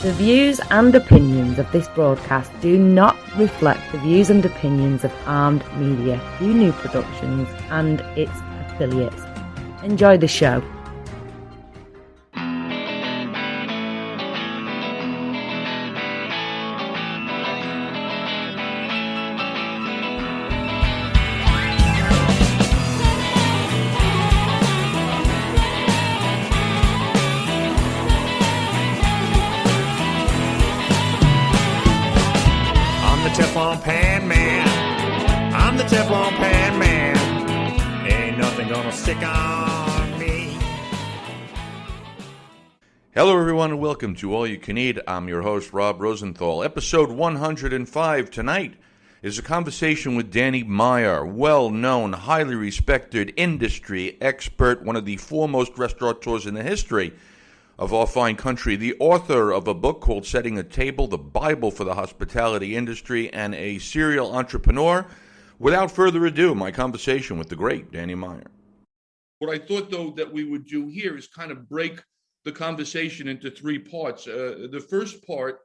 The views and opinions of this broadcast do not reflect the views and opinions of Armed Media, New Productions and its affiliates. Enjoy the show. Teflon Pan Man. I'm the Teflon Pan Man. Ain't nothing gonna stick on me. Hello, everyone, and welcome to All You Can Eat. I'm your host, Rob Rosenthal. Episode 105 tonight is a conversation with Danny Meyer, well-known, highly respected industry expert, one of the foremost restaurateurs in the history of our fine country, the author of a book called Setting a Table, the Bible for the hospitality industry, and a serial entrepreneur. Without further ado, my conversation with the great Danny Meyer. What I thought, though, that we would do here is kind of break the conversation into three parts. The first part,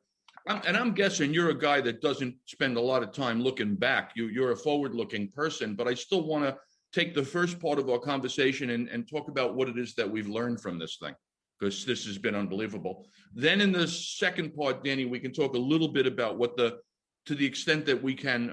and I'm guessing you're a guy that doesn't spend a lot of time looking back. You're a forward-looking person, but I still want to take the first part of our conversation and talk about what it is that we've learned from this thing, because this has been unbelievable. Then in the second part, Danny, we can talk a little bit about what to the extent that we can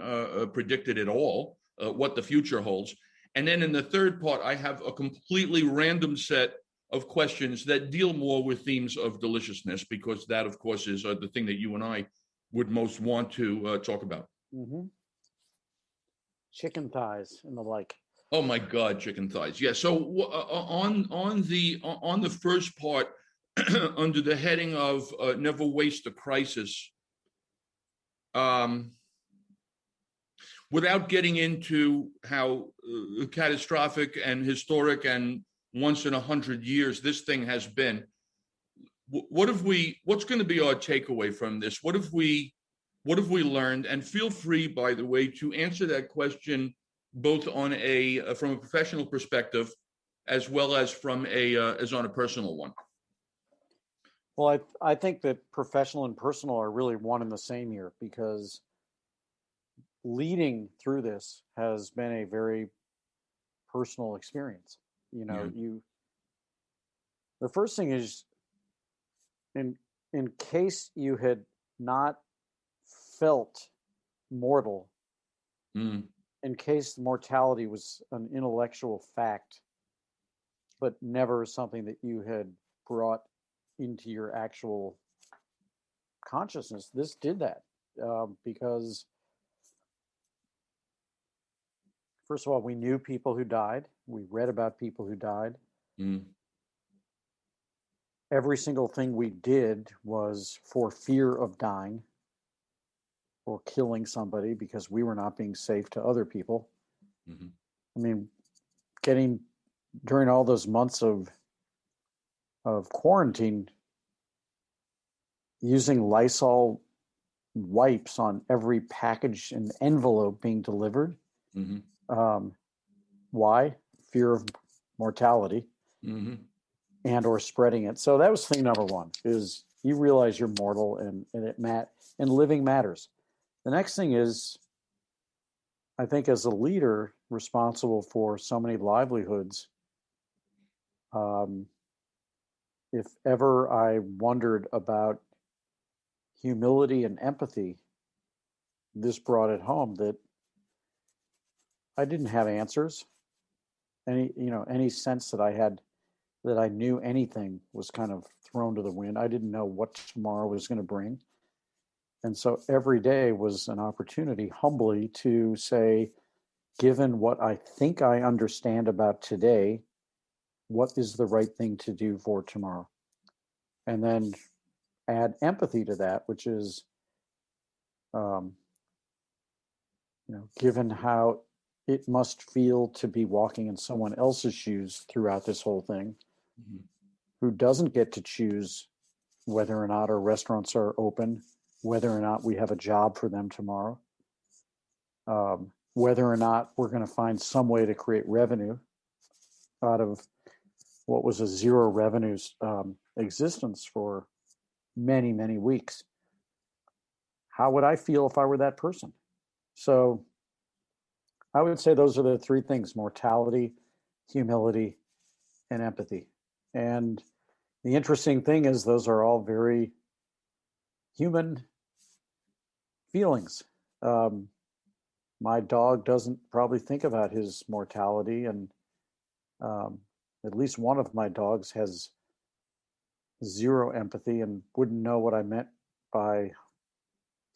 predict it at all, what the future holds. And then in the third part, I have a completely random set of questions that deal more with themes of deliciousness, because that, of course, is the thing that you and I would most want to talk about. Mm-hmm. Chicken thighs and the like. Oh my God, chicken thighs! Yeah. So on the first part, under the heading of "Never Waste a Crisis," without getting into how catastrophic and historic and once in 100 years this thing has been, what's going to be our takeaway from this? What have we learned? And feel free, by the way, to answer that question both on from a professional perspective, as well as from as on a personal one. Well, I think that professional and personal are really one and the same here, because leading through this has been a very personal experience. You know, the first thing is, in case you had not felt mortal, in case mortality was an intellectual fact, but never something that you had brought into your actual consciousness, this did that. Because, first of all, we knew people who died. We read about people who died. Every single thing we did was for fear of dying or killing somebody, because we were not being safe to other people. Mm-hmm. I mean, during all those months of quarantine, using Lysol wipes on every package and envelope being delivered. Mm-hmm. Why? Fear of mortality, mm-hmm. and or spreading it. So that was thing number one, is you realize you're mortal and living matters. The next thing is, I think as a leader responsible for so many livelihoods, if ever I wondered about humility and empathy, this brought it home that I didn't have answers. Any sense that I had that I knew anything was kind of thrown to the wind. I didn't know what tomorrow was going to bring. And so every day was an opportunity, humbly, to say, given what I think I understand about today, what is the right thing to do for tomorrow? And then add empathy to that, which is, given how it must feel to be walking in someone else's shoes throughout this whole thing, mm-hmm. who doesn't get to choose whether or not our restaurants are open, whether or not we have a job for them tomorrow, whether or not we're going to find some way to create revenue out of what was a zero revenues existence for many, many weeks. How would I feel if I were that person? So I would say those are the three things: mortality, humility, and empathy. And the interesting thing is those are all very human feelings. My dog doesn't probably think about his mortality, and at least one of my dogs has zero empathy and wouldn't know what I meant by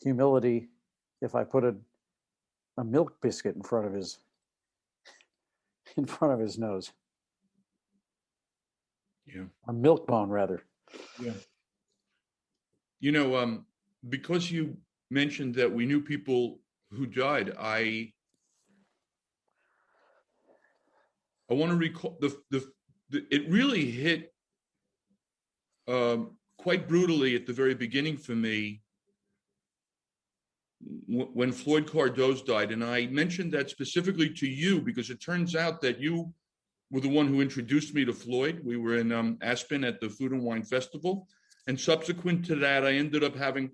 humility if I put a milk biscuit in front of his nose. Yeah. A milk bone, rather. Yeah. Because you mentioned that we knew people who died, I want to recall it really hit quite brutally at the very beginning for me when Floyd Cardoz died. And I mentioned that specifically to you because it turns out that you were the one who introduced me to Floyd. We were in Aspen at the Food and Wine Festival. And subsequent to that, I ended up having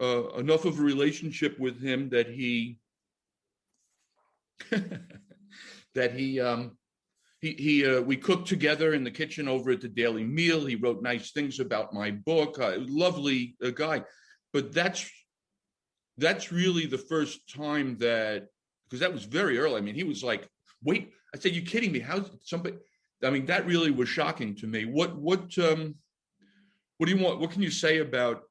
enough of a relationship with him that he we cooked together in the kitchen over at the Daily Meal. He wrote nice things about my book. Lovely guy. But that's really the first time because that was very early. I mean, he was like, wait, I said, you kidding me? How's somebody? I mean, that really was shocking to me. What do you want? What can you say about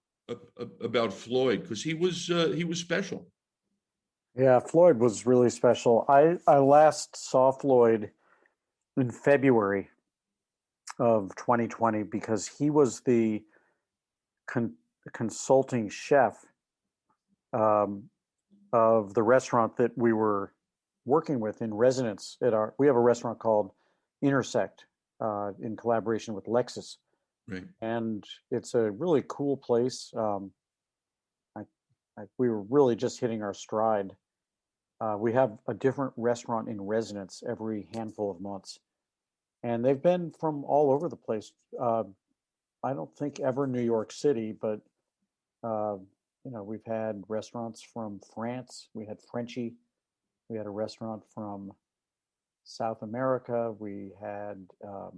Floyd? Because he was special. Yeah, Floyd was really special. I last saw Floyd in February of 2020 because he was the consulting chef of the restaurant that we were working with in residence we have a restaurant called Intersect in collaboration with Lexus. Right. And it's a really cool place. We were really just hitting our stride. We have a different restaurant in residence every handful of months. And they've been from all over the place. I don't think ever New York City, but we've had restaurants from France. We had Frenchie. We had a restaurant from South America. We had a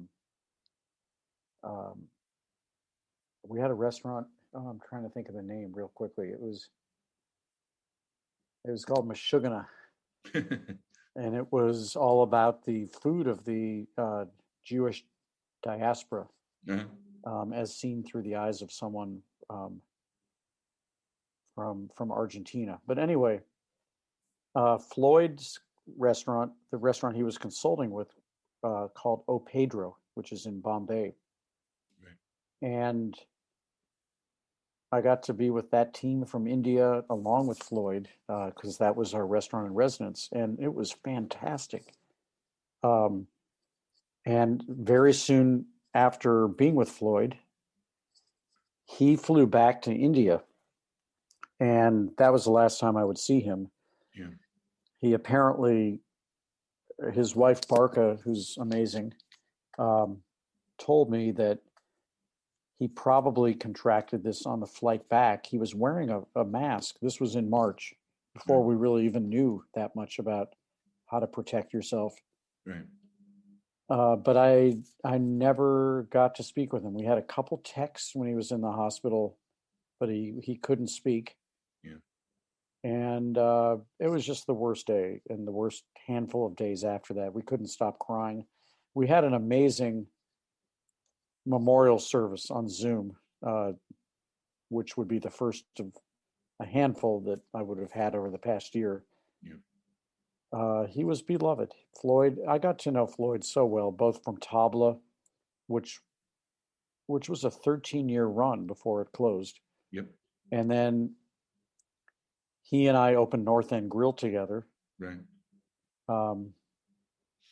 restaurant. Oh, I'm trying to think of the name real quickly. It was called Meshuggah, and it was all about the food of the Jewish diaspora, as seen through the eyes of someone from Argentina. But anyway, Floyd's restaurant, the restaurant he was consulting with, called O Pedro, which is in Bombay. Right. And I got to be with that team from India along with Floyd because that was our restaurant in residence, and it was fantastic. And very soon after being with Floyd, he flew back to India, and that was the last time I would see him. Yeah. He apparently, his wife Barca, who's amazing, told me that he probably contracted this on the flight back. He was wearing a mask. This was in March, before we really even knew that much about how to protect yourself. Right. But I never got to speak with him. We had a couple texts when he was in the hospital, but he couldn't speak. Yeah. And it was just the worst day and the worst handful of days after that. We couldn't stop crying. We had an amazing memorial service on Zoom, which would be the first of a handful that I would have had over the past year. Yeah. He was beloved. Floyd, I got to know Floyd so well, both from Tabla, which was a 13-year run before it closed. Yep. And then he and I opened North End Grill together. Right.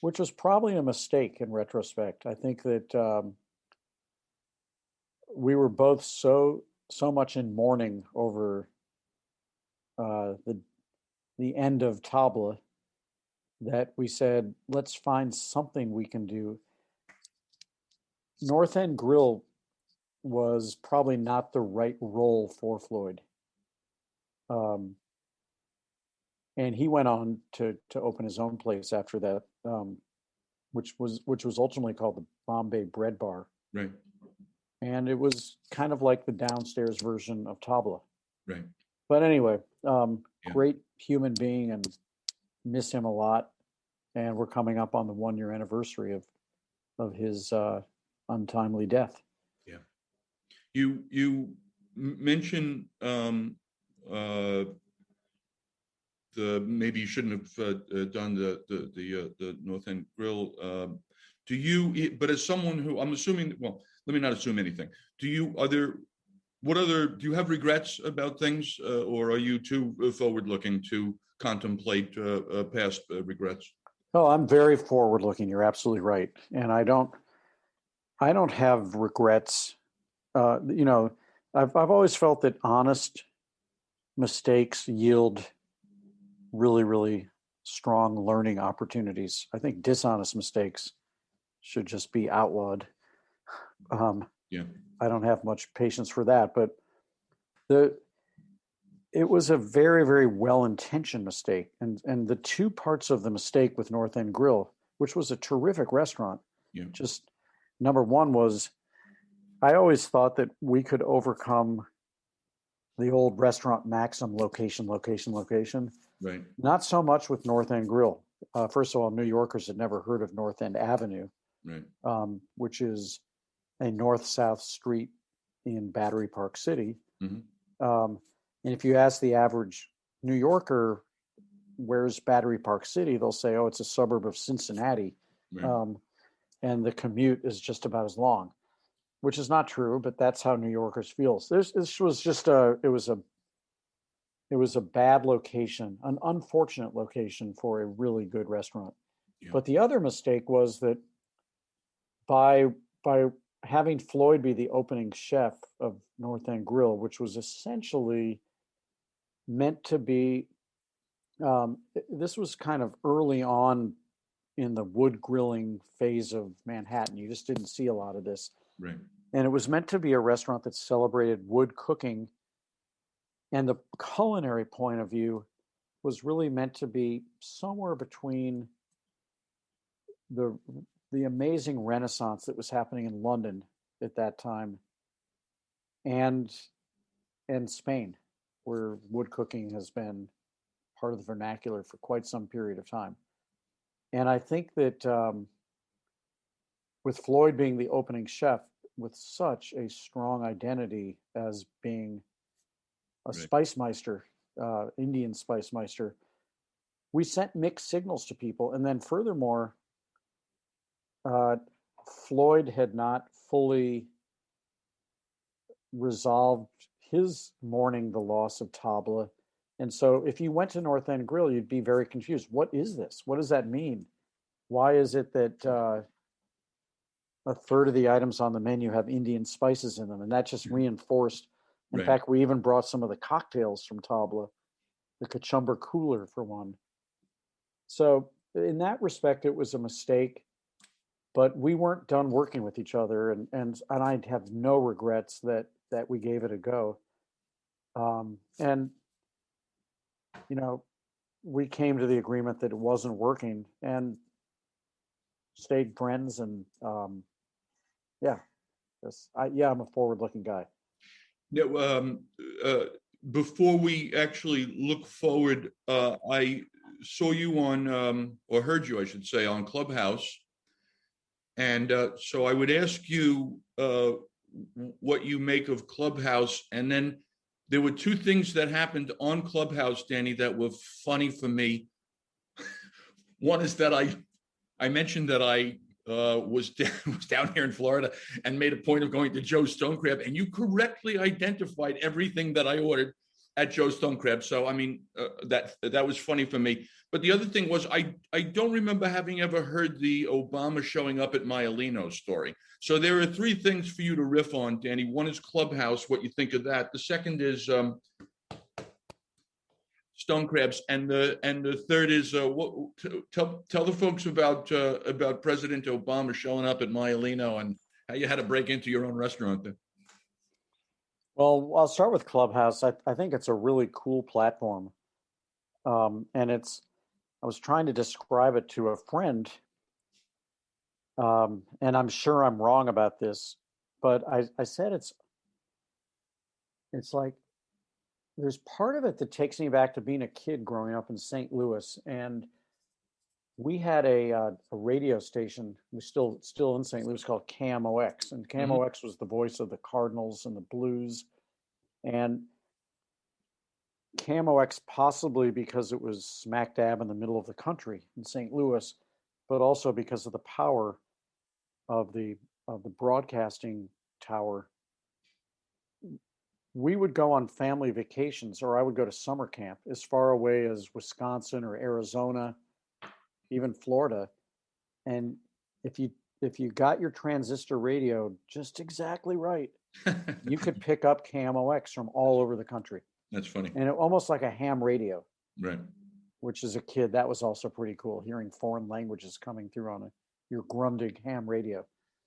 Which was probably a mistake in retrospect. I think that we were both so much in mourning over the end of Tabla that we said, let's find something we can do. North End Grill was probably not the right role for Floyd. And he went on to open his own place after that, which was ultimately called the Bombay Bread Bar. Right. And it was kind of like the downstairs version of Tabla. Right. But anyway, Yeah. great human being, and miss him a lot. And we're coming up on the 1-year anniversary of his untimely death. Yeah. You mentioned maybe you shouldn't have done the North End Grill. Do you? But as someone who, I'm assuming, well, let me not assume anything. Do you have regrets about things, or are you too forward-looking to contemplate past regrets? Oh, I'm very forward-looking. You're absolutely right, and I don't have regrets. I've always felt that honest mistakes yield really, really strong learning opportunities. I think dishonest mistakes should just be outlawed. Yeah. I don't have much patience for that, but it was a very, very well-intentioned mistake. And the two parts of the mistake with North End Grill, which was a terrific restaurant, Yeah. just number one was, I always thought that we could overcome the old restaurant maxim, location. Right. Not so much with North End Grill. First of all, New Yorkers had never heard of North End Avenue, Right. Which is a north-south street in Battery Park City. Mm-hmm. And if you ask the average New Yorker, where's Battery Park City, they'll say, oh, it's a suburb of Cincinnati. Right. And the commute is just about as long, which is not true, but that's how New Yorkers feel. This was just it was a bad location, an unfortunate location for a really good restaurant. Yeah. But the other mistake was that by having Floyd be the opening chef of North End Grill, which was essentially meant to be, this was kind of early on in the wood grilling phase of Manhattan. You just didn't see a lot of this. Right. And it was meant to be a restaurant that celebrated wood cooking. And the culinary point of view was really meant to be somewhere between the amazing Renaissance that was happening in London at that time and Spain, where wood cooking has been part of the vernacular for quite some period of time. And I think that with Floyd being the opening chef, with such a strong identity as being a spice meister, Indian spice meister, we sent mixed signals to people. And then furthermore, Floyd had not fully resolved his mourning the loss of Tabla. And so if you went to North End Grill, you'd be very confused. What is this? What does that mean? Why is it that a third of the items on the menu have Indian spices in them? And that just reinforced. In fact, we even brought some of the cocktails from Tabla, the Kachumber Cooler for one. So in that respect, it was a mistake, but we weren't done working with each other. And I have no regrets that we gave it a go. And, you know, we came to the agreement that it wasn't working and stayed friends. And I'm a forward-looking guy. Now, before we actually look forward, I saw you on, or heard you, I should say, on Clubhouse. And so I would ask you what you make of Clubhouse. And then there were two things that happened on Clubhouse, Danny, that were funny for me. One is that I mentioned that I was down here in Florida and made a point of going to Joe's Stone Crab, and you correctly identified everything that I ordered at Joe's Stone Crab. So, I mean, that was funny for me. But the other thing was I don't remember having ever heard the Obama showing up at Maialino story. So there are three things for you to riff on, Danny. One is Clubhouse, what you think of that. The second is Stone Crabs, and the third is tell the folks about President Obama showing up at Maialino and how you had to break into your own restaurant there. Well, I'll start with Clubhouse. I think it's a really cool platform. And I was trying to describe it to a friend, and I'm sure I'm wrong about this, but I said it's like there's part of it that takes me back to being a kid growing up in St. Louis, and we had a radio station. We still in St. Louis called KMOX, and Hmm. KMOX was the voice of the Cardinals and the Blues, and KMOX possibly because it was smack dab in the middle of the country in St. Louis, but also because of the power of the broadcasting tower. We would go on family vacations, or I would go to summer camp as far away as Wisconsin or Arizona, even Florida. And if you if you got your transistor radio just exactly right, you could pick up KMOX from all over the country, That's funny. and almost like a ham radio. Right. Which as a kid, that was also pretty cool, hearing foreign languages coming through on your Grundig ham radio.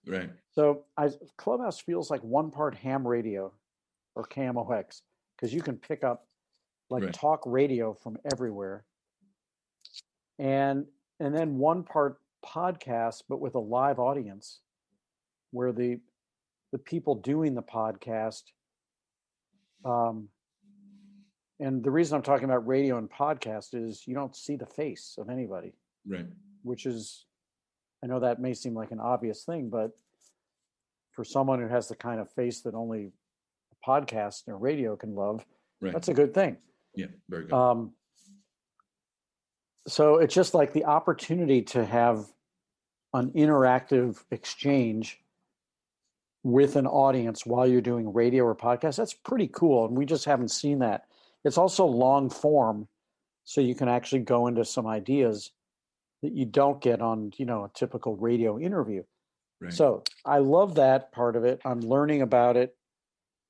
Right. So Clubhouse feels like one part ham radio or KMOX because you can pick up like Right. talk radio from everywhere, and then one part podcast, but with a live audience, where the people doing the podcast, um, and the reason I'm talking about radio and podcast is you don't see the face of anybody, Right. which is, I know that may seem like an obvious thing, but for someone who has the kind of face that only a podcast or radio can love, Right. that's a good thing. Yeah. Very good. So it's just like the opportunity to have an interactive exchange with an audience while you're doing radio or podcast. That's pretty cool. And we just haven't seen that. It's also long form, so you can actually go into some ideas that you don't get on, a typical radio interview. Right. So I love that part of it. I'm learning about it.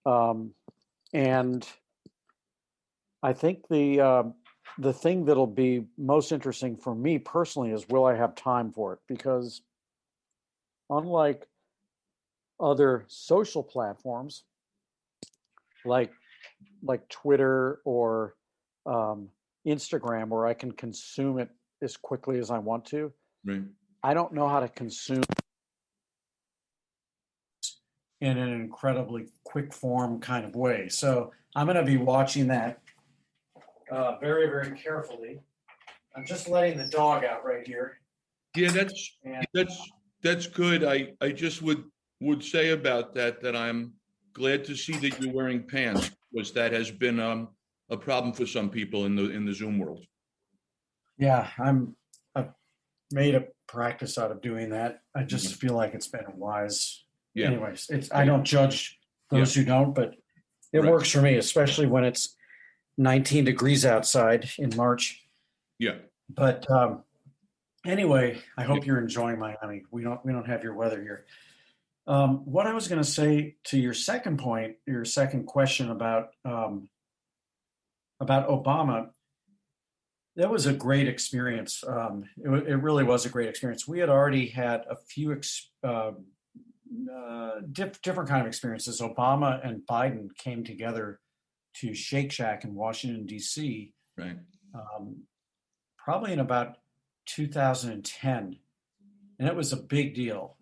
And I think the thing that'll be most interesting for me personally is, will I have time for it? Because unlike other social platforms like Twitter or Instagram, where I can consume it as quickly as I want to, Right. I don't know how to consume in an incredibly quick form kind of way. So I'm going to be watching that very, very carefully. I'm just letting the dog out right here. Yeah, And that's good. I just would say about that I'm glad to see that you're wearing pants, because that has been a problem for some people in the Zoom world. yeah, I've made a practice out of doing that. I just feel like it's been wise. Yeah. Anyways, I don't judge those who don't, but it Right. works for me, especially when it's 19 degrees outside in March. Yeah. But anyway, I hope you're enjoying Miami. We don't have your weather here. What I was going to say to your second point, your second question about Obama, that was a great experience. It really was a great experience. We had already had a few different kind of experiences. Obama and Biden came together to Shake Shack in Washington, D.C. Right. Probably in about 2010. And it was a big deal.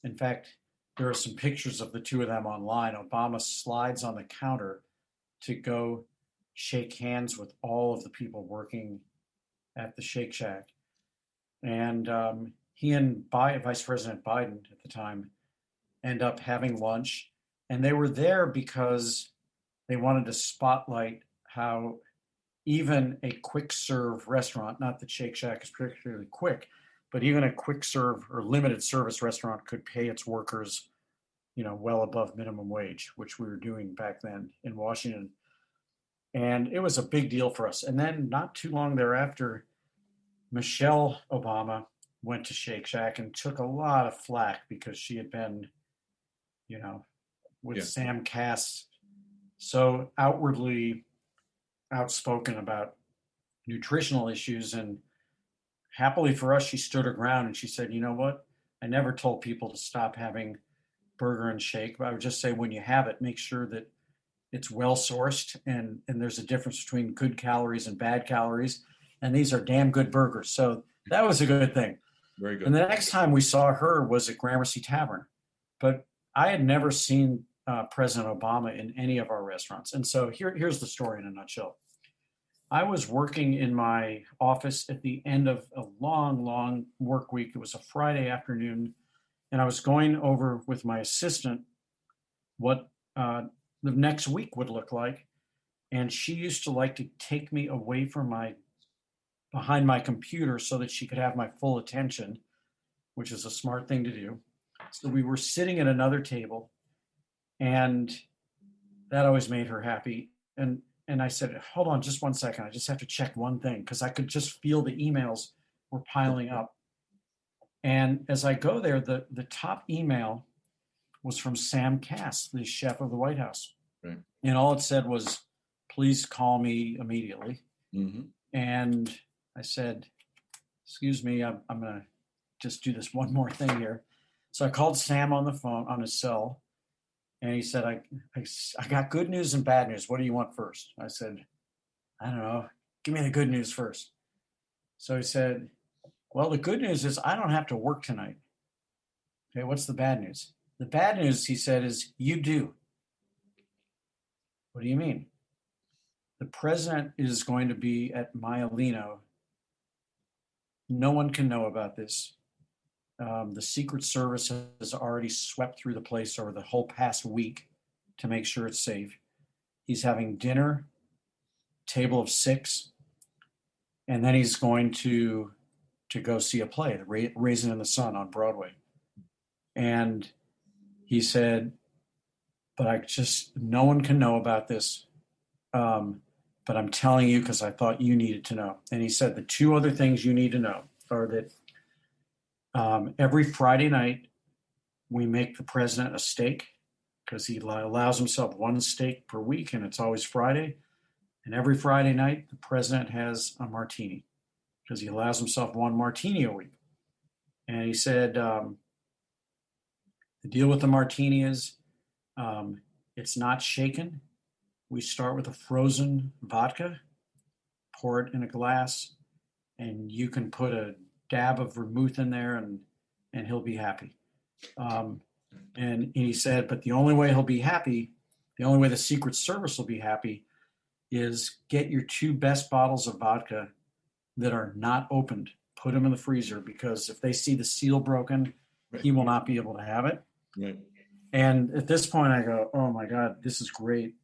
In fact, there are some pictures of the two of them online. Obama slides on the counter to go shake hands with all of the people working at the Shake Shack. And he and Vice President Biden at the time end up having lunch. And they were there because they wanted to spotlight how even a quick serve restaurant, not that Shake Shack is particularly quick, but even a quick serve or limited service restaurant could pay its workers, well above minimum wage, which we were doing back then in Washington. And it was a big deal for us. And then not too long thereafter, Michelle Obama went to Shake Shack and took a lot of flack because she had been, with Sam Cass, so outwardly outspoken about nutritional issues. And happily for us, she stood her ground and she said, you know what? I never told people to stop having burger and shake, but I would just say when you have it, make sure that it's well sourced, and there's a difference between good calories and bad calories. And these are damn good burgers. So that was a good thing. Very good. And the next time we saw her was at Gramercy Tavern. But I had never seen President Obama in any of our restaurants. And so here's the story in a nutshell. I was working in my office at the end of a long, long work week. It was a Friday afternoon, and I was going over with my assistant what the next week would look like. And she used to like to take me away from behind my computer so that she could have my full attention, which is a smart thing to do. So we were sitting at another table, and that always made her happy. And I said, hold on just 1 second. I just have to check one thing, because I could just feel the emails were piling up. And as I go there, the top email was from Sam Cass, the chef of the White House. Right. And all it said was, please call me immediately. Mm-hmm. And I said, excuse me, I'm going to just do this one more thing here. So I called Sam on the phone, on his cell. And he said, I got good news and bad news. What do you want first? I said, I don't know. Give me the good news first. So he said, well, the good news is I don't have to work tonight. Okay, what's the bad news? The bad news, he said, is you do. What do you mean? The president is going to be at Maialino. No one can know about this. The Secret Service has already swept through the place over the whole past week to make sure it's safe. He's having dinner, table of 6, and then he's going to go see a play, Raisin in the Sun on Broadway. And he said, but no one can know about this, but I'm telling you because I thought you needed to know. And he said, the 2 other things you need to know are that every Friday night, we make the president a steak, because he allows himself 1 steak per week, and it's always Friday. And every Friday night, the president has a martini, because he allows himself 1 martini a week. And he said, the deal with the martini is it's not shaken. We start with a frozen vodka, pour it in a glass, and you can put a dab of vermouth in there, and he'll be happy. And he said, but the only way he'll be happy, the only way the Secret Service will be happy, is get your 2 best bottles of vodka that are not opened, put them in the freezer, because if they see the seal broken, he will not be able to have it. Right. And at this point I go, oh my God, this is great.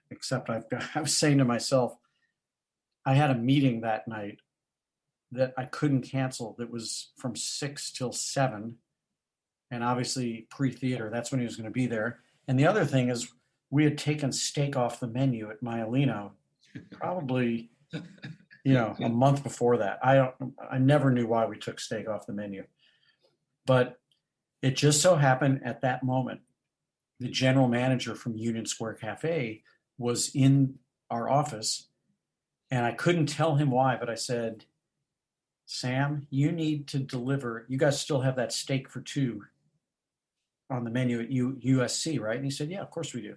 Except I was saying to myself, I had a meeting that night that I couldn't cancel that was from 6 till 7. And obviously pre-theater, that's when he was going to be there. And the other thing is, we had taken steak off the menu at Maialino probably, a month before that. I never knew why we took steak off the menu. But it just so happened at that moment, the general manager from Union Square Cafe was in our office, and I couldn't tell him why, but I said, Sam, you need to deliver. You guys still have that steak for 2 on the menu at USC, right? And he said, yeah, of course we do.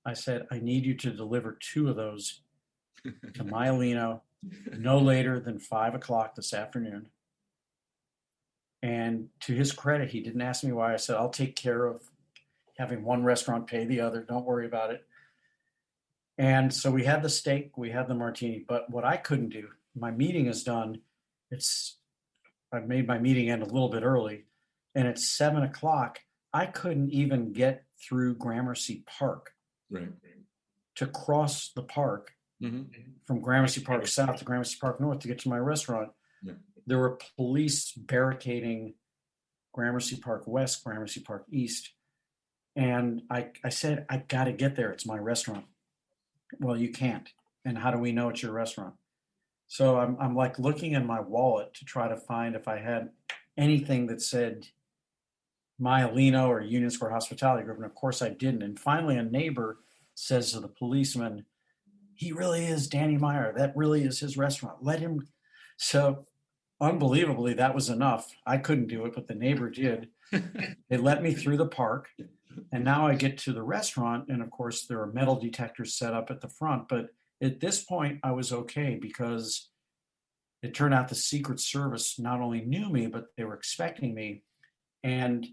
I said, I need you to deliver 2 of those to Maialino no later than 5 o'clock this afternoon. And to his credit, he didn't ask me why. I said, I'll take care of having one restaurant pay the other. Don't worry about it. And so we had the steak, we had the martini, but what I couldn't do, my meeting is done. I've made my meeting end a little bit early, and it's 7 o'clock. I couldn't even get through Gramercy Park to cross the park from Gramercy Park South to Gramercy Park North to get to my restaurant. Yeah. There were police barricading Gramercy Park West, Gramercy Park East. And I said, I got to get there. It's my restaurant. Well, you can't. And how do we know it's your restaurant? So I'm like looking in my wallet to try to find if I had anything that said Maialino or Union Square Hospitality Group. And of course I didn't. And finally a neighbor says to the policeman, he really is Danny Meyer. That really is his restaurant. Let him. So unbelievably, that was enough. I couldn't do it, but the neighbor did. They let me through the park. And now I get to the restaurant, and of course, there are metal detectors set up at the front. But at this point, I was okay because it turned out the Secret Service not only knew me, but they were expecting me. And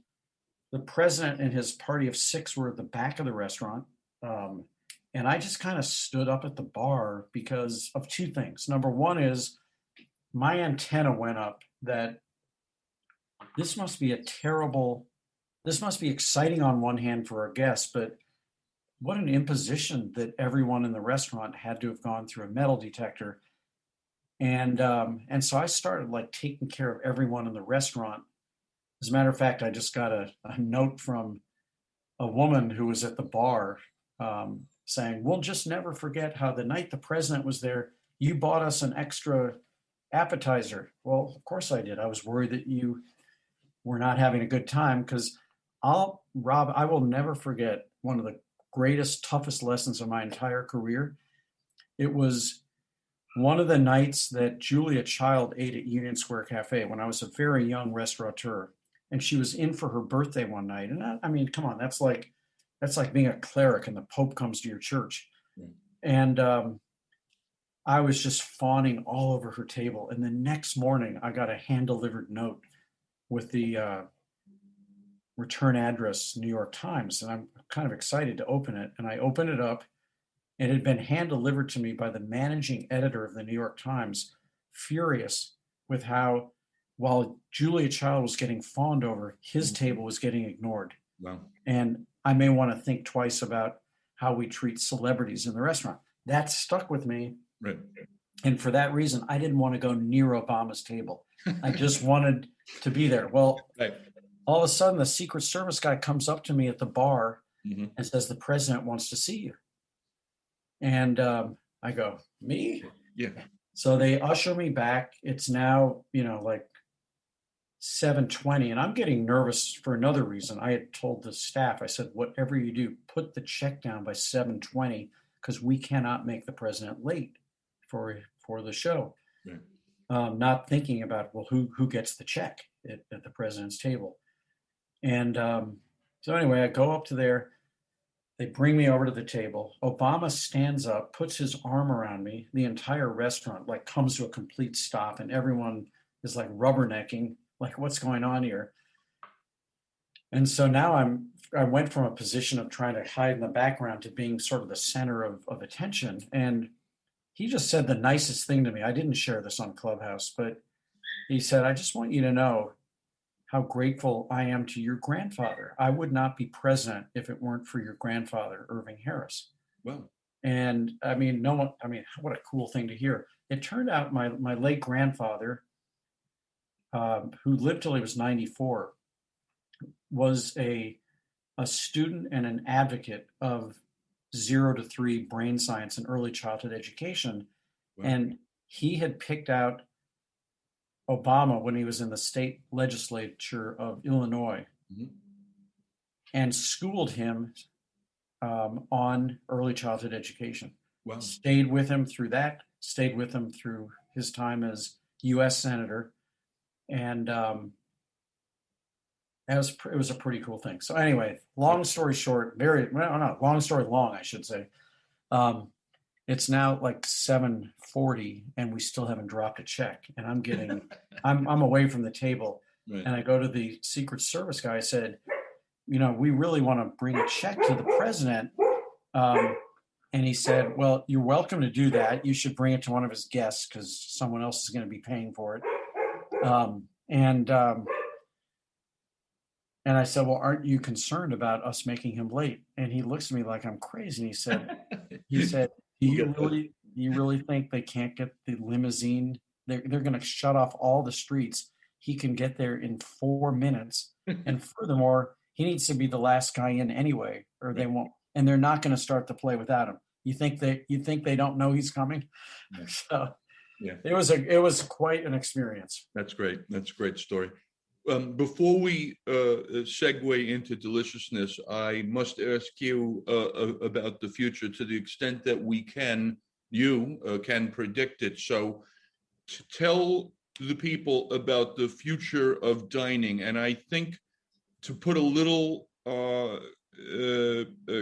the president and his party of 6 were at the back of the restaurant. Um, and I just kind of stood up at the bar because of 2 things. Number one is my antenna went up that this must be this must be exciting on one hand for our guests, but what an imposition that everyone in the restaurant had to have gone through a metal detector. And so I started like taking care of everyone in the restaurant. As a matter of fact, I just got a note from a woman who was at the bar saying, "We'll just never forget how the night the president was there, you bought us an extra appetizer." Well, of course I did. I was worried that you were not having a good time because Rob, I will never forget one of the greatest, toughest lessons of my entire career. It was one of the nights that Julia Child ate at Union Square Cafe when I was a very young restaurateur, and she was in for her birthday one night. And I mean, come on, that's like being a cleric and the Pope comes to your church. Mm. And I was just fawning all over her table. And the next morning, I got a hand-delivered note with the return address, New York Times, and I'm kind of excited to open it. And I opened it up. It had been hand-delivered to me by the managing editor of the New York Times, furious with how, while Julia Child was getting fawned over, his table was getting ignored. Wow. And I may want to think twice about how we treat celebrities in the restaurant. That stuck with me. Right. And for that reason, I didn't want to go near Obama's table. I just wanted to be there. Well, right. All of a sudden, the Secret Service guy comes up to me at the bar and says, "The president wants to see you." And I go, "Me?" Yeah. So they usher me back. It's now, like 7:20, and I'm getting nervous for another reason. I had told the staff, I said, "Whatever you do, put the check down by 7:20 because we cannot make the president late for the show." Right. Not thinking about, well, who gets the check at the president's table. And so anyway, I go up to there. They bring me over to the table. Obama stands up, puts his arm around me. The entire restaurant like comes to a complete stop, and everyone is like rubbernecking, like, what's going on here? And so now I went from a position of trying to hide in the background to being sort of the center of attention. And he just said the nicest thing to me. I didn't share this on Clubhouse, but he said, "I just want you to know how grateful I am to your grandfather. I would not be president if it weren't for your grandfather, Irving Harris." Well, and I mean, what a cool thing to hear. It turned out my late grandfather, who lived till he was 94, was a student and an advocate of 0 to 3 brain science and early childhood education. Wow. And he had picked out Obama when he was in the state legislature of Illinois and schooled him on early childhood education. Wow. Stayed with him through that, stayed with him through his time as U.S. Senator. And it was a pretty cool thing. So anyway, long story short, long story long, I should say. It's now like 7:40 and we still haven't dropped a check. And I'm away from the table. Right. And I go to the Secret Service guy. I said, "We really want to bring a check to the president." And he said, "Well, you're welcome to do that. You should bring it to one of his guests because someone else is going to be paying for it." And I said, "Well, aren't you concerned about us making him late?" And he looks at me like I'm crazy. And he said, Do you really think they can't get the limousine? They're going to shut off all the streets. He can get there in 4 minutes. And furthermore, he needs to be the last guy in anyway, or they won't. And they're not going to start the play without him. You think they don't know he's coming? Yeah. So yeah, it was quite an experience. That's great. That's a great story. Before we segue into deliciousness, I must ask you about the future to the extent that you can predict it. So tell the people about the future of dining. And I think to put a little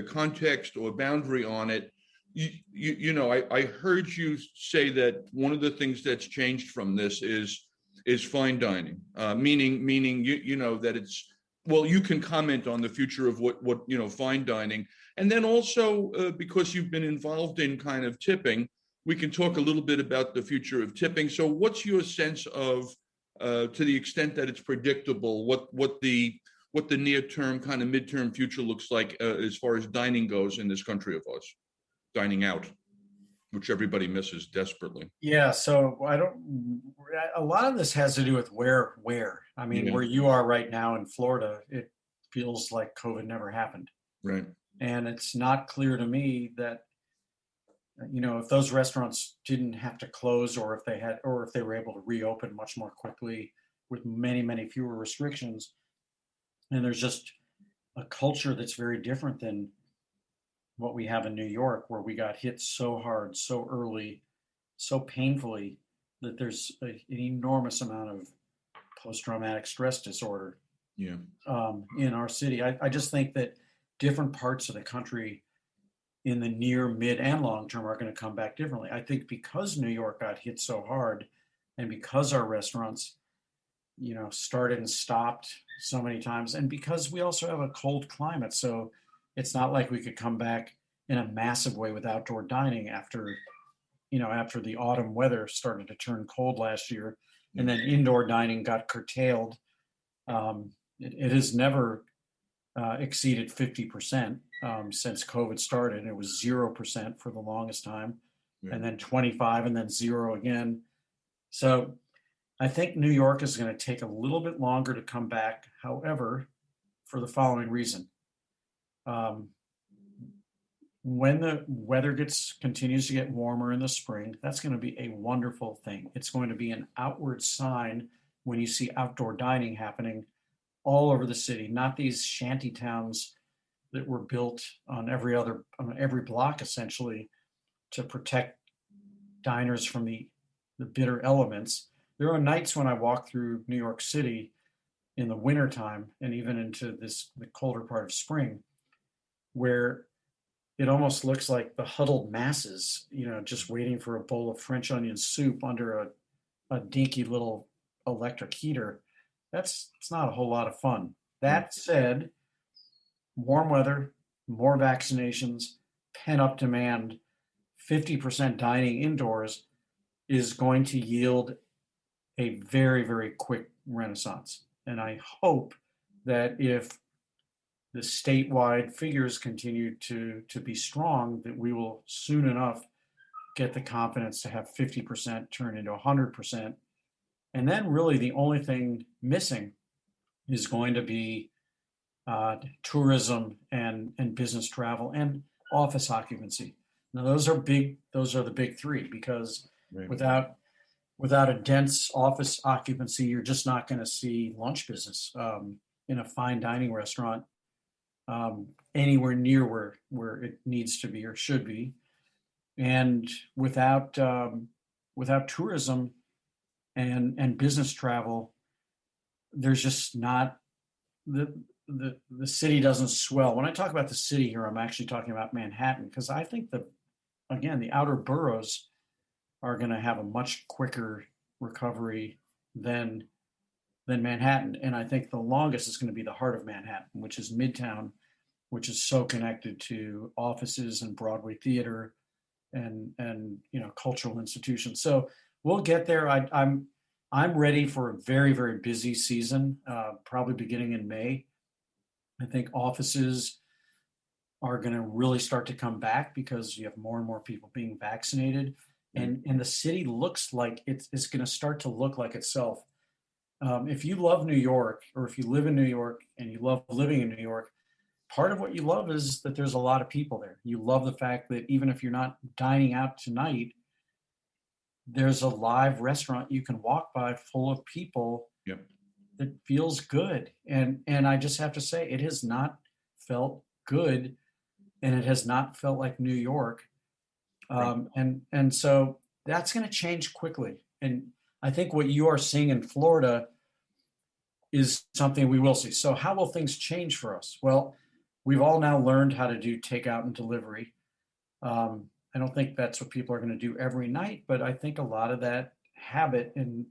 context or boundary on it, I heard you say that one of the things that's changed from this is fine dining, meaning that it's, well, you can comment on the future of what fine dining, and then also because you've been involved in kind of tipping, we can talk a little bit about the future of tipping. So, what's your sense of, to the extent that it's predictable, what the near term, kind of midterm future looks like as far as dining goes in this country of ours, dining out, which everybody misses desperately. Yeah, so a lot of this has to do with where. I mean, where you are right now in Florida, it feels like COVID never happened. Right. And it's not clear to me that, if those restaurants didn't have to close, or if they were able to reopen much more quickly with many, many fewer restrictions. And there's just a culture that's very different than what we have in New York, where we got hit so hard, so early, so painfully, that there's an enormous amount of post-traumatic stress disorder in our city. I just think that different parts of the country in the near, mid, and long term are going to come back differently. I think because New York got hit so hard, and because our restaurants, started and stopped so many times, and because we also have a cold climate, so it's not like we could come back in a massive way with outdoor dining after the autumn weather started to turn cold last year, and then indoor dining got curtailed. It has never exceeded 50% since COVID started. It was 0% for the longest time, and then 25, and then 0 again. So I think New York is going to take a little bit longer to come back. However, for the following reason. When the weather continues to get warmer in the spring, that's going to be a wonderful thing. It's going to be an outward sign when you see outdoor dining happening all over the city, not these shanty towns that were built on every block essentially to protect diners from the bitter elements. There are nights when I walk through New York City in the wintertime and even into the colder part of spring, where it almost looks like the huddled masses, just waiting for a bowl of French onion soup under a dinky little electric heater. It's not a whole lot of fun. That said, warm weather, more vaccinations, pent-up demand, 50% dining indoors is going to yield a very, very quick renaissance. And I hope that if the statewide figures continue to be strong, that we will soon enough get the confidence to have 50% turn into 100%. And then really the only thing missing is going to be tourism and business travel and office occupancy. Now those are the big three, because without a dense office occupancy, you're just not going to see lunch business in a fine dining restaurant anywhere near where it needs to be or should be. And without tourism and business travel, there's just not the city doesn't swell. When I talk about the city here, I'm actually talking about Manhattan, because I think that, again, the outer boroughs are going to have a much quicker recovery than Manhattan. And I think the longest is going to be the heart of Manhattan, which is Midtown, which is so connected to offices and Broadway theater and cultural institutions. So we'll get there. I'm ready for a very, very busy season, probably beginning in May. I think offices are going to really start to come back because you have more and more people being vaccinated. And the city looks like it's going to start to look like itself. If you love New York, or if you live in New York and you love living in New York, part of what you love is that there's a lot of people there. You love the fact that even if you're not dining out tonight, there's a live restaurant you can walk by full of people that feels good. And I just have to say, it has not felt good, and it has not felt like New York. And so that's going to change quickly. And I think what you are seeing in Florida is something we will see. So how will things change for us? Well, we've all now learned how to do takeout and delivery. I don't think that's what people are going to do every night, but I think a lot of that habit and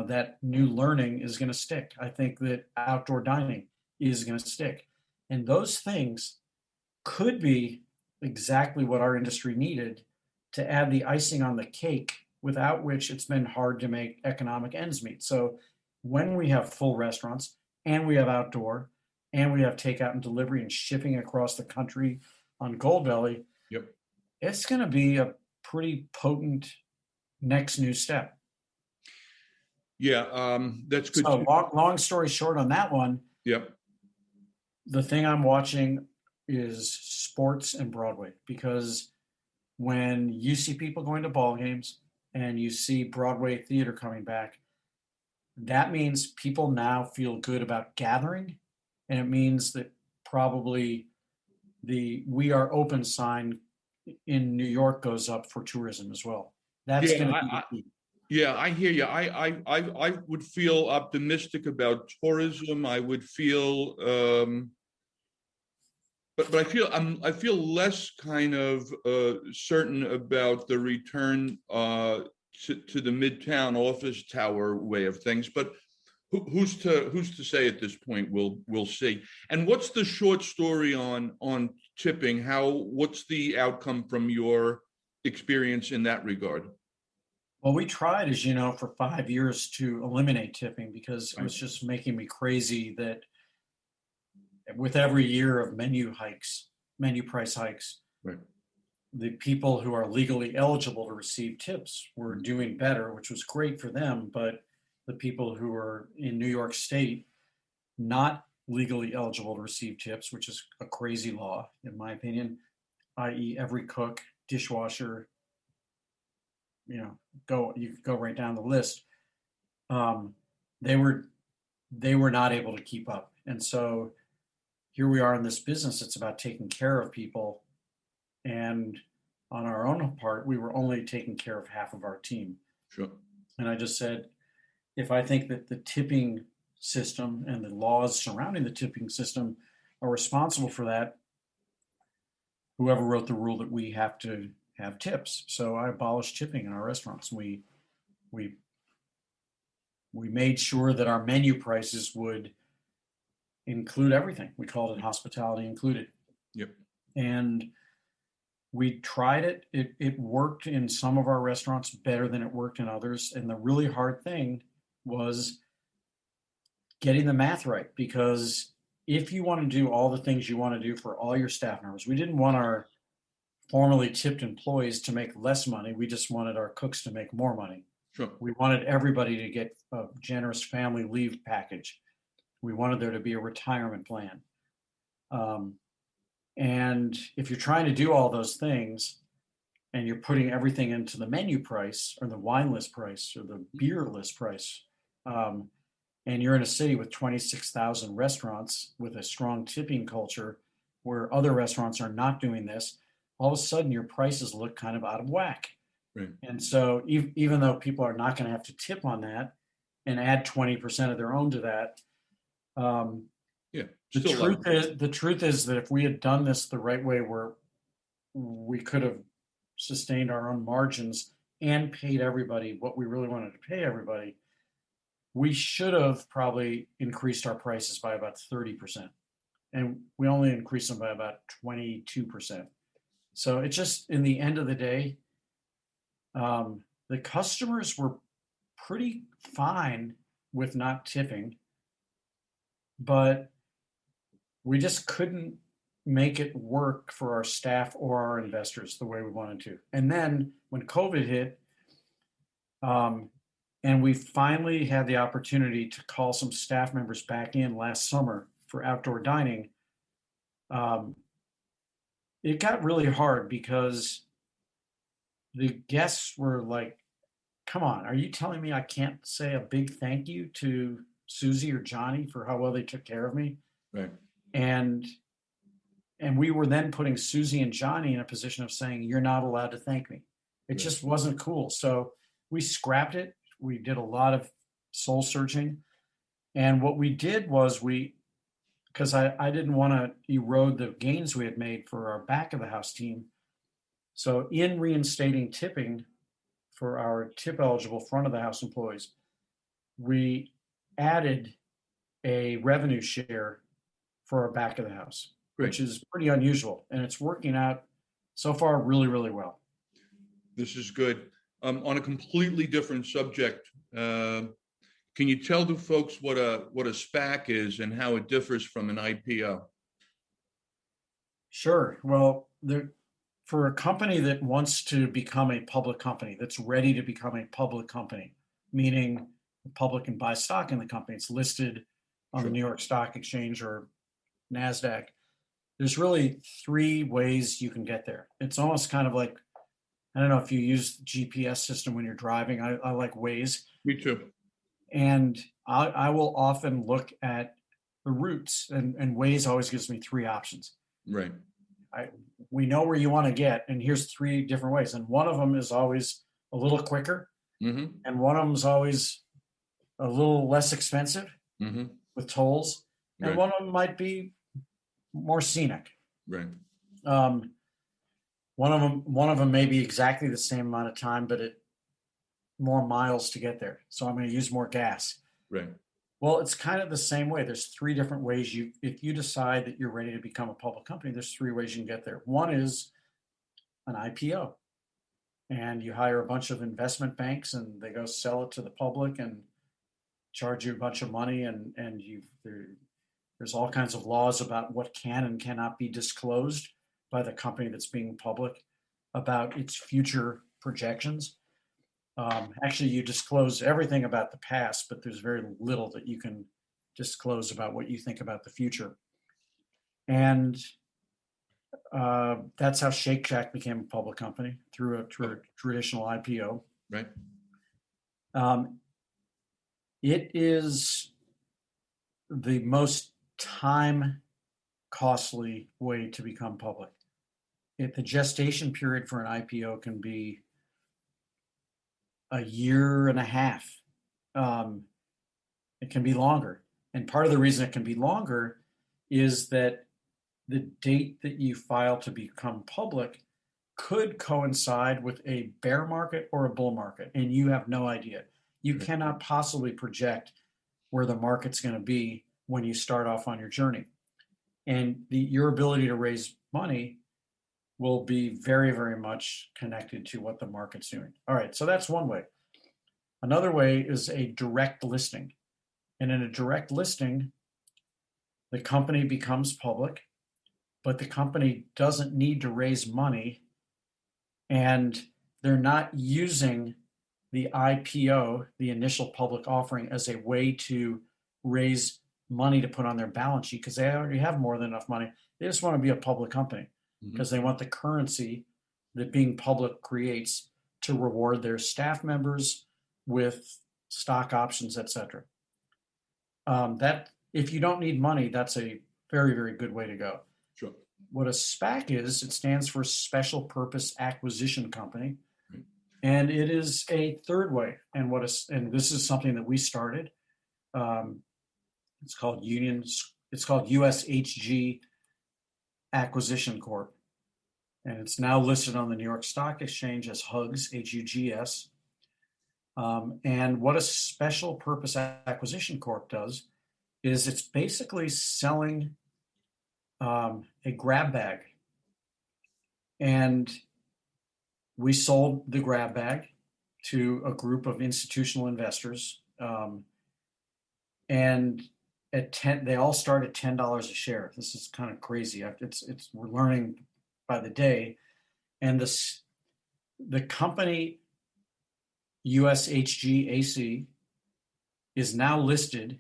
that new learning is going to stick. I think that outdoor dining is going to stick, and those things could be exactly what our industry needed to add the icing on the cake, without which it's been hard to make economic ends meet. So when we have full restaurants and we have outdoor and we have takeout and delivery and shipping across the country on Goldbelly, Yep. it's going to be a pretty potent next new step. Yeah, that's good. So long story short on that one, Yep. the thing I'm watching is sports and Broadway, because when you see people going to ball games and you see Broadway theater coming back, that means people now feel good about gathering, and it means that probably the "We Are Open" sign in New York goes up for tourism as well. That's going to be the key. Yeah, I hear you. I would feel optimistic about tourism. I would feel, but I feel less kind of certain about the return to the Midtown office tower way of things. But who's to say at this point? We'll see. And what's the short story on tipping? What's the outcome from your experience in that regard? Well, we tried, as you know, for 5 years to eliminate tipping, because it was just making me crazy that with every year of menu price hikes, right, the people who are legally eligible to receive tips were doing better, which was great for them. But the people who are in New York State not legally eligible to receive tips, which is a crazy law, in my opinion, i.e. every cook, dishwasher, you go right down the list. They were not able to keep up. And so here we are in this business. It's about taking care of people. And on our own part, we were only taking care of half of our team. Sure. And I just said, if I think that the tipping system and the laws surrounding the tipping system are responsible for that, whoever wrote the rule that we have to have tips. So I abolished tipping in our restaurants. We made sure that our menu prices would include everything. We called it hospitality included. Yep. And we tried it. It worked in some of our restaurants better than it worked in others. And the really hard thing was getting the math right, because if you want to do all the things you want to do for all your staff members, we didn't want our formerly tipped employees to make less money. We just wanted our cooks to make more money. Sure. We wanted everybody to get a generous family leave package. We wanted there to be a retirement plan. And if you're trying to do all those things and you're putting everything into the menu price or the wine list price or the beer list price, and you're in a city with 26,000 restaurants with a strong tipping culture where other restaurants are not doing this, all of a sudden your prices look kind of out of whack. Right. And so even though people are not going to have to tip on that and add 20% of their own to that, the truth is that if we had done this the right way, where we could have sustained our own margins and paid everybody what we really wanted to pay everybody, we should have probably increased our prices by about 30%. And we only increased them by about 22%. So it's just, in the end of the day, the customers were pretty fine with not tipping, but we just couldn't make it work for our staff or our investors the way we wanted to. And then when COVID hit, and we finally had the opportunity to call some staff members back in last summer for outdoor dining, it got really hard, because the guests were like, come on, are you telling me I can't say a big thank you to Susie or Johnny for how well they took care of me? Right. And we were then putting Susie and Johnny in a position of saying, you're not allowed to thank me. It just wasn't cool. So we scrapped it. We did a lot of soul searching. And what we did was we because I didn't want to erode the gains we had made for our back of the house team. So in reinstating tipping for our tip eligible front of the house employees, we added a revenue share for our back of the house, Great. which is pretty unusual. And it's working out so far really, really well. This is good. On a completely different subject, can you tell the folks what a SPAC is and how it differs from an IPO? Sure. Well, for a company that wants to become a public company, that's ready to become a public company, meaning the public can buy stock in the company, it's listed on the New York Stock Exchange or NASDAQ. There's really three ways you can get there. It's almost kind of like, I don't know if you use the GPS system when you're driving. I like Waze. Me too. And I will often look at the routes, and Waze always gives me three options. Right. We know where you want to get, and here's three different ways. And one of them is always a little quicker, and one of them is always a little less expensive with tolls, and one of them might be more scenic. Right. One of them may be exactly the same amount of time, but it more miles to get there. So I'm going to use more gas. Right. Well, it's kind of the same way. There's three different ways if you decide that you're ready to become a public company, there's three ways you can get there. One is an IPO, and you hire a bunch of investment banks and they go sell it to the public and charge you a bunch of money, and there's all kinds of laws about what can and cannot be disclosed by the company that's being public about its future projections. Actually, you disclose everything about the past, but there's very little that you can disclose about what you think about the future. And that's how Shake Shack became a public company, through a traditional IPO. Right. It is the most time costly way to become public. The gestation period for an IPO can be a year and a half. It can be longer. And part of the reason it can be longer is that the date that you file to become public could coincide with a bear market or a bull market, and you have no idea. You cannot possibly project where the market's going to be when you start off on your journey. And your ability to raise money will be very, very much connected to what the market's doing. All right, so that's one way. Another way is a direct listing. And in a direct listing, the company becomes public, but the company doesn't need to raise money, and they're not using the IPO, the initial public offering, as a way to raise money to put on their balance sheet, because they already have more than enough money. They just want to be a public company because they want the currency that being public creates to reward their staff members with stock options, etc. That if you don't need money, that's a very, very good way to go. Sure. What a SPAC is, it stands for Special Purpose Acquisition Company, and it is a third way. And this is something that we started. It's called USHG Acquisition Corp. And it's now listed on the New York Stock Exchange as HUGS, HUGS. And what a Special Purpose Acquisition Corp does is it's basically selling a grab bag. And we sold the grab bag to a group of institutional investors. And they all start at $10 a share. This is kind of crazy. We're learning by the day. And the company USHGAC is now listed,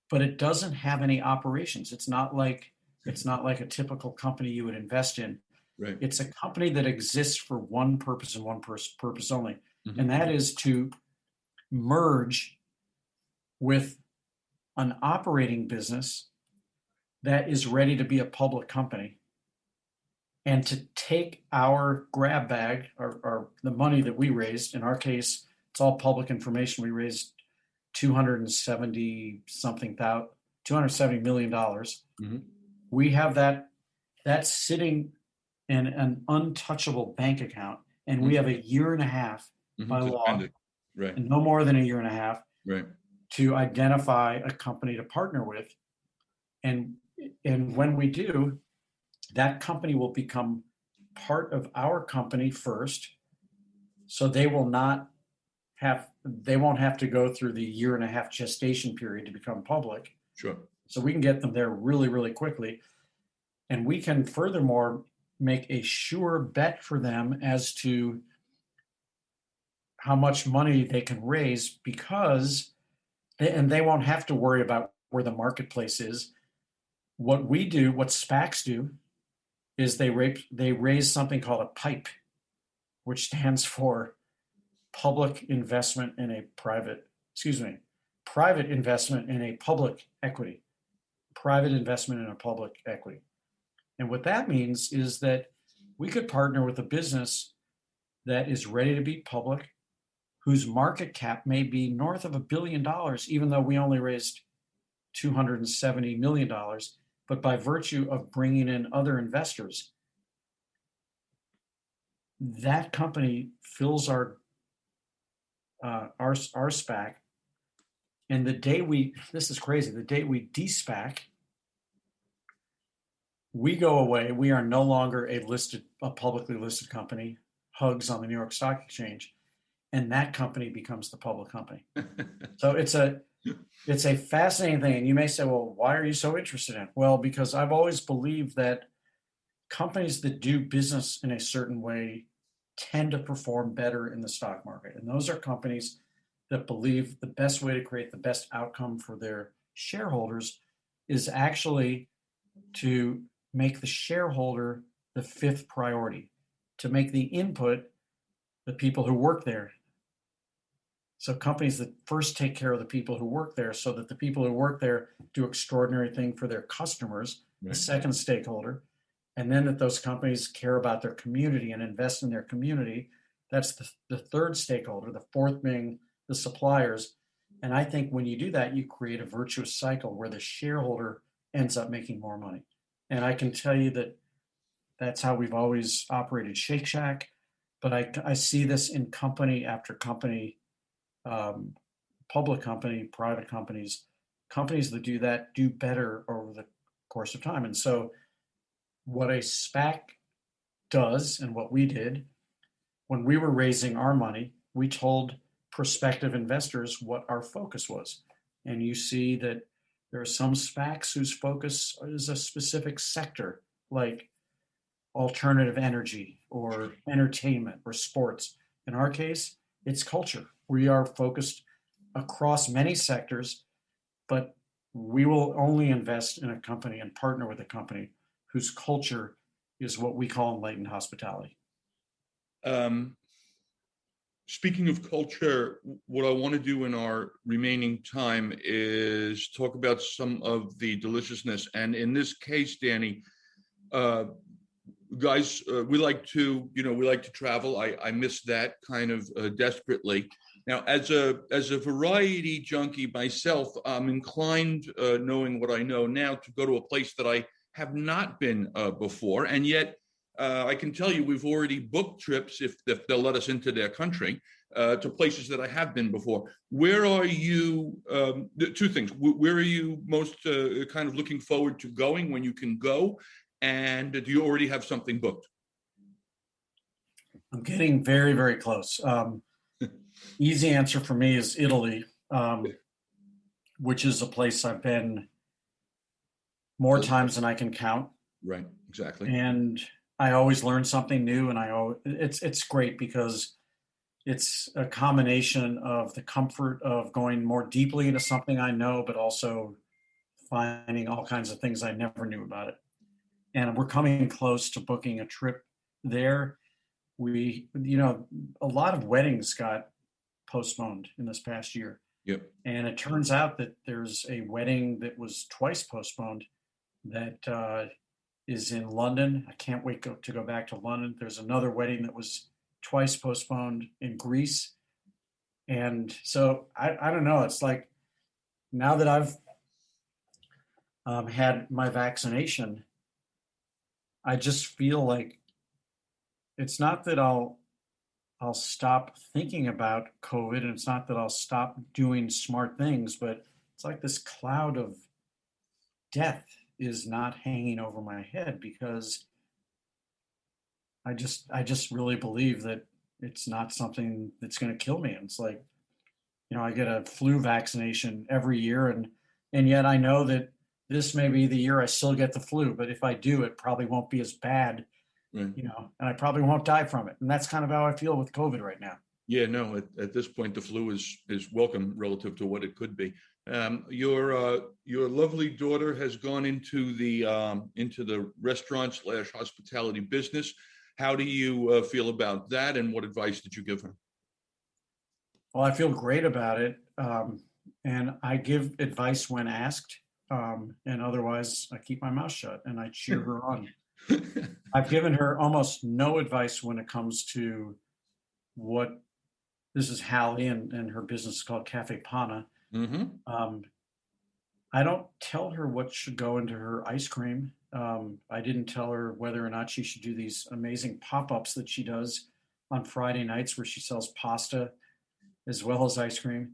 but it doesn't have any operations. It's not like a typical company you would invest in. Right. It's a company that exists for one purpose and one purpose only, and that is to merge with an operating business that is ready to be a public company, and to take our grab bag, or the money that we raised. In our case, it's all public information. We raised $270 something $270 million. Mhm. We have that's sitting in an untouchable bank account, and we have a year and a half by To law, spend it. Right. and no more than a year and a half, Right. to identify a company to partner with. And when we do, that company will become part of our company first. So they won't have to go through the year and a half gestation period to become public. Sure. So we can get them there really, really quickly. And we can furthermore make a sure bet for them as to how much money they can raise, because they won't have to worry about where the marketplace is. What we do, what SPACs do, is they raise something called a PIPE, which stands for private investment in a public equity. Private investment in a public equity. And what that means is that we could partner with a business that is ready to be public, whose market cap may be north of $1 billion, even though we only raised $270 million. But by virtue of bringing in other investors, that company fills our SPAC. And this is crazy, the day we de-SPAC, we go away. We are no longer a publicly listed company, hugs on the New York Stock Exchange, and that company becomes the public company. So it's a fascinating thing. And you may say, well, why are you so interested in it? Well, because I've always believed that companies that do business in a certain way tend to perform better in the stock market. And those are companies that believe the best way to create the best outcome for their shareholders is actually to make the shareholder the fifth priority, to make the input the people who work there. So companies that first take care of the people who work there, so that the people who work there do extraordinary thing for their customers, the second stakeholder, and then that those companies care about their community and invest in their community. That's the third stakeholder, the fourth being the suppliers. And I think when you do that, you create a virtuous cycle where the shareholder ends up making more money. And I can tell you that that's how we've always operated Shake Shack, but I see this in company after company, public company, private companies that do that do better over the course of time. And so what a SPAC does, and what we did when we were raising our money, we told prospective investors what our focus was. And you see that there are some SPACs whose focus is a specific sector, like alternative energy or entertainment or sports. In our case, it's culture. We are focused across many sectors, but we will only invest in a company and partner with a company whose culture is what we call enlightened hospitality. Speaking of culture, what I want to do in our remaining time is talk about some of the deliciousness. And in this case, Danny, guys, we like to travel. I miss that kind of desperately. Now, as a variety junkie myself, I'm inclined, knowing what I know now, to go to a place that I have not been before, and yet I can tell you we've already booked trips, if they'll let us into their country, to places that I have been before. Where are you? Two things. Where are you most kind of looking forward to going when you can go? And do you already have something booked? I'm getting very, very close. Easy answer for me is Italy, which is a place I've been more times than I can count. Right, exactly. And I always learn something new, and it's great because it's a combination of the comfort of going more deeply into something I know, but also finding all kinds of things I never knew about it. And we're coming close to booking a trip there. A lot of weddings got postponed in this past year. Yep. And it turns out that there's a wedding that was twice postponed that is in London. I can't wait to go back to London. There's another wedding that was twice postponed in Greece. And so I don't know. It's like, now that I've had my vaccination, I just feel like it's not that I'll stop thinking about COVID, and it's not that I'll stop doing smart things, but it's like this cloud of death is not hanging over my head because I just really believe that it's not something that's going to kill me. And it's like, I get a flu vaccination every year, and yet I know that this may be the year I still get the flu, but if I do, it probably won't be as bad, Right. and I probably won't die from it. And that's kind of how I feel with COVID right now. Yeah, no. At this point, the flu is welcome relative to what it could be. Your lovely daughter has gone into the restaurant/hospitality business. How do you feel about that, and what advice did you give her? Well, I feel great about it, and I give advice when asked, and otherwise I keep my mouth shut and I cheer her on. I've given her almost no advice when it comes to what this is Hallie, and her business is called Cafe Pana. Mm-hmm. I don't tell her what should go into her ice cream. I didn't tell her whether or not she should do these amazing pop-ups that she does on Friday nights where she sells pasta as well as ice cream,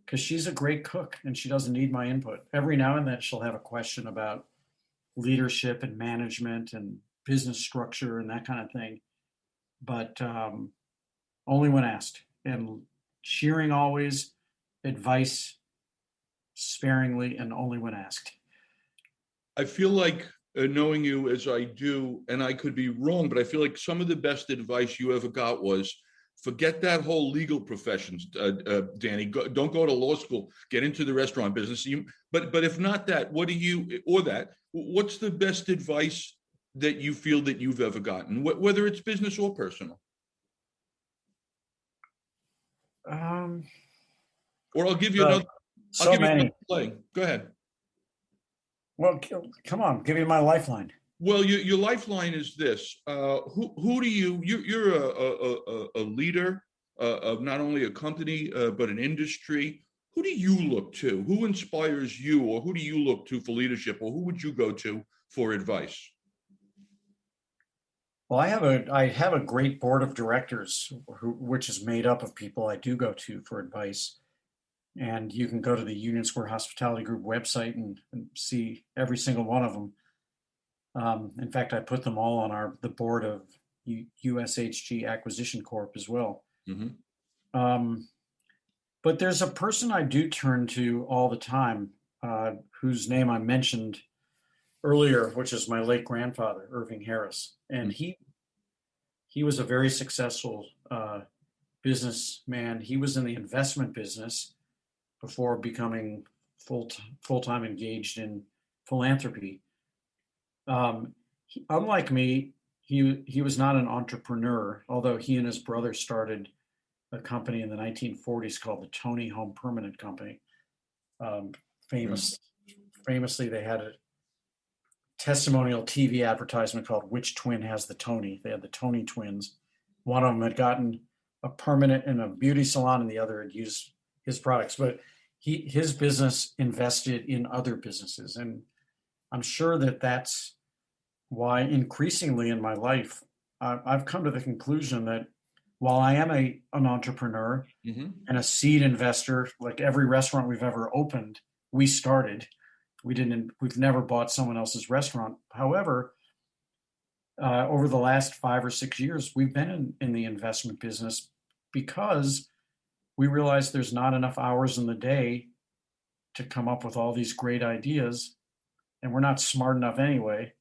because she's a great cook and she doesn't need my input. Every now and then she'll have a question about leadership and management and business structure and that kind of thing, but only when asked. And cheering always, advice sparingly, and only when asked. I feel like, knowing you as I do, and I could be wrong, but I feel like some of the best advice you ever got was forget that whole legal professions, Danny. Don't go to law school. Get into the restaurant business. But if not that, what's the best advice that you feel that you've ever gotten, whether it's business or personal? Or I'll give you another. So I'll give many. you another play. Go ahead. Well, come on, give me my lifeline. Well, your lifeline is this. Who do you're a leader of not only a company but an industry. Who do you look to? Who inspires you, or who do you look to for leadership, or who would you go to for advice? Well, I have a great board of directors, which is made up of people I do go to for advice. And you can go to the Union Square Hospitality Group website and see every single one of them. In fact, I put them all on the board of USHG Acquisition Corp as well. Mm-hmm. But there's a person I do turn to all the time, whose name I mentioned earlier, which is my late grandfather, Irving Harris. And he was a very successful businessman. He was in the investment business before becoming full-time engaged in philanthropy. Unlike me, he was not an entrepreneur, although he and his brother started a company in the 1940s called the Tony Home Permanent Company. Famously, they had a testimonial TV advertisement called "Which Twin Has the Tony?" They had the Tony twins. One of them had gotten a permanent in a beauty salon, and the other had used his products. But his business invested in other businesses, and I'm sure that that's why increasingly in my life I've come to the conclusion that while I am an entrepreneur Mm-hmm. and a seed investor, like every restaurant we've ever opened, we started. We've never bought someone else's restaurant. However, over the last 5 or 6 years, we've been in the investment business because we realize there's not enough hours in the day to come up with all these great ideas, and we're not smart enough anyway,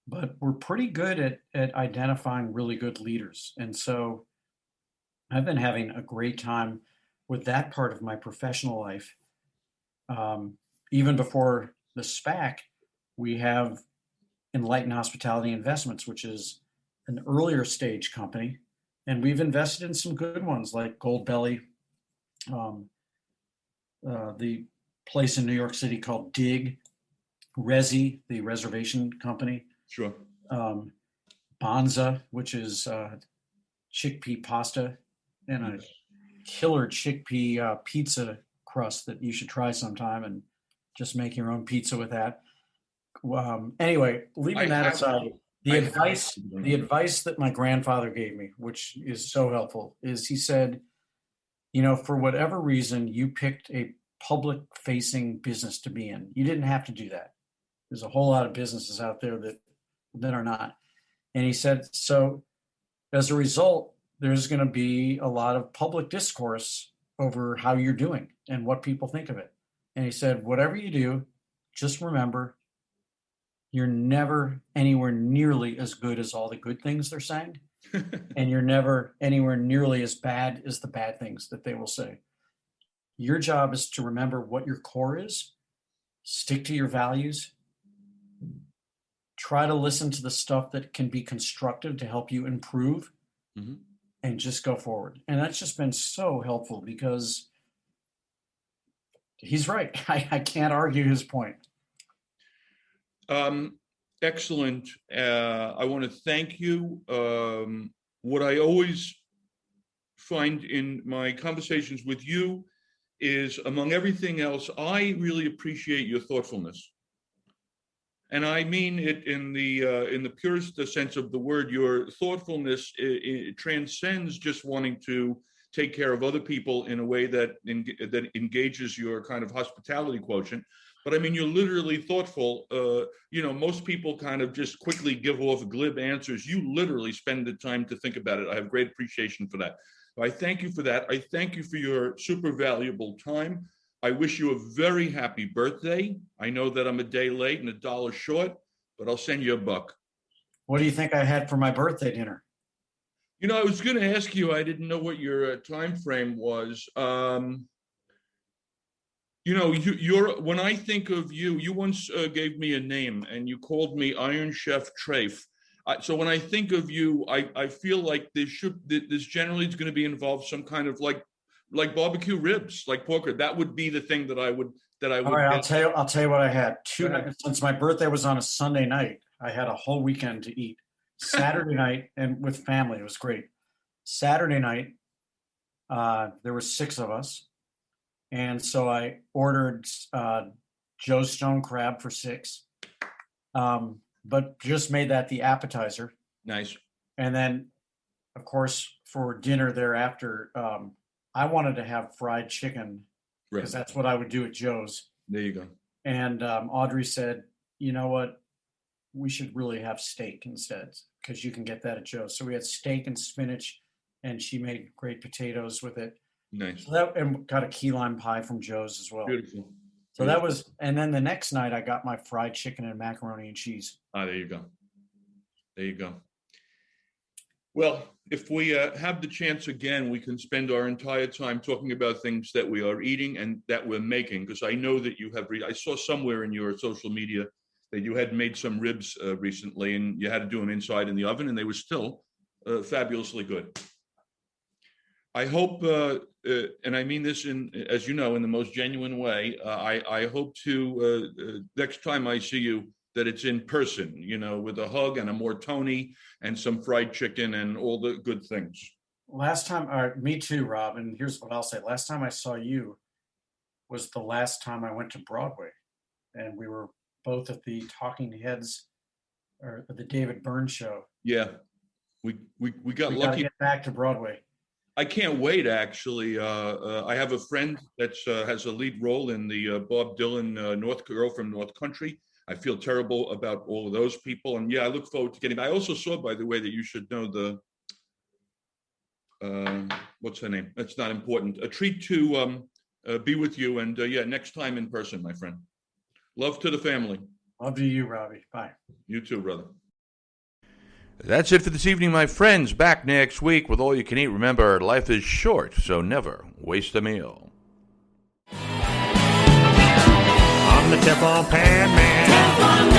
but we're pretty good at identifying really good leaders. And so I've been having a great time with that part of my professional life. Even before the SPAC, we have Enlighten Hospitality Investments, which is an earlier stage company, and we've invested in some good ones like Goldbelly, the place in New York City called Dig, Resi, the reservation company. Sure. Bonza, which is chickpea pasta, and a killer chickpea pizza crust that you should try sometime, and just make your own pizza with that. Anyway, leaving that aside, the I advice that my grandfather gave me, which is so helpful, is he said, for whatever reason you picked a public facing business to be in, you didn't have to do that. There's a whole lot of businesses out there that are not. And he said, so as a result, there's going to be a lot of public discourse over how you're doing and what people think of it. And he said, whatever you do, just remember, you're never anywhere nearly as good as all the good things they're saying. And you're never anywhere nearly as bad as the bad things that they will say. Your job is to remember what your core is, stick to your values, try to listen to the stuff that can be constructive to help you improve, and just go forward. And that's just been so helpful because he's right. I can't argue his point. Excellent. I want to thank you. What I always find in my conversations with you is, among everything else, I really appreciate your thoughtfulness. And I mean it in the purest sense of the word. Your thoughtfulness it transcends just wanting to take care of other people in a way that engages your kind of hospitality quotient. But I mean, you're literally thoughtful. Most people kind of just quickly give off glib answers. You literally spend the time to think about it. I have great appreciation for that. I thank you for that. I thank you for your super valuable time. I wish you a very happy birthday. I know that I'm a day late and $1 short, but I'll send you $1. What do you think I had for my birthday dinner? I was going to ask you, I didn't know what your time frame was. When I think of you, you once gave me a name and you called me Iron Chef Trafe. So when I think of you, I feel like this generally is going to be involved some kind of like barbecue ribs, like pork. That would be the thing that I would. All right, I'll tell you what I had. Since my birthday was on a Sunday night, I had a whole weekend to eat. Saturday night, and with family, it was great. Saturday night, there were 6 of us, and so I ordered Joe's Stone Crab for 6, but just made that the appetizer. Nice. And then, of course, for dinner thereafter, I wanted to have fried chicken because that's what I would do at Joe's. There you go. And Audrey said, you know what? We should really have steak instead because you can get that at Joe's. So we had steak and spinach, and she made great potatoes with it. Nice. So and got a key lime pie from Joe's as well. Beautiful. So that was, and then the next night I got my fried chicken and macaroni and cheese. There you go. There you go. Well, if we have the chance again, we can spend our entire time talking about things that we are eating and that we're making, because I know that you have, I saw somewhere in your social media that you had made some ribs recently and you had to do them inside in the oven and they were still fabulously good. I hope, and I mean this as you know, in the most genuine way, I hope to, next time I see you, that it's in person, with a hug and a more Tony and some fried chicken and all the good things. Last time, me too, Rob, and here's what I'll say. Last time I saw you was the last time I went to Broadway, and we were both at the Talking Heads, or the David Byrne show. Yeah, we got lucky. Gotta get back to Broadway. I can't wait, actually. I have a friend that has a lead role in the Bob Dylan Girl from North Country. I feel terrible about all of those people. And yeah, I look forward to getting back. I also saw, by the way, that you should know what's her name? That's not important. A treat to be with you. And next time in person, my friend. Love to the family. Love to you, Robbie. Bye. You too, brother. That's it for this evening, my friends. Back next week with All You Can Eat. Remember, life is short, so never waste a meal. I'm the Teflon Pan Man. I'm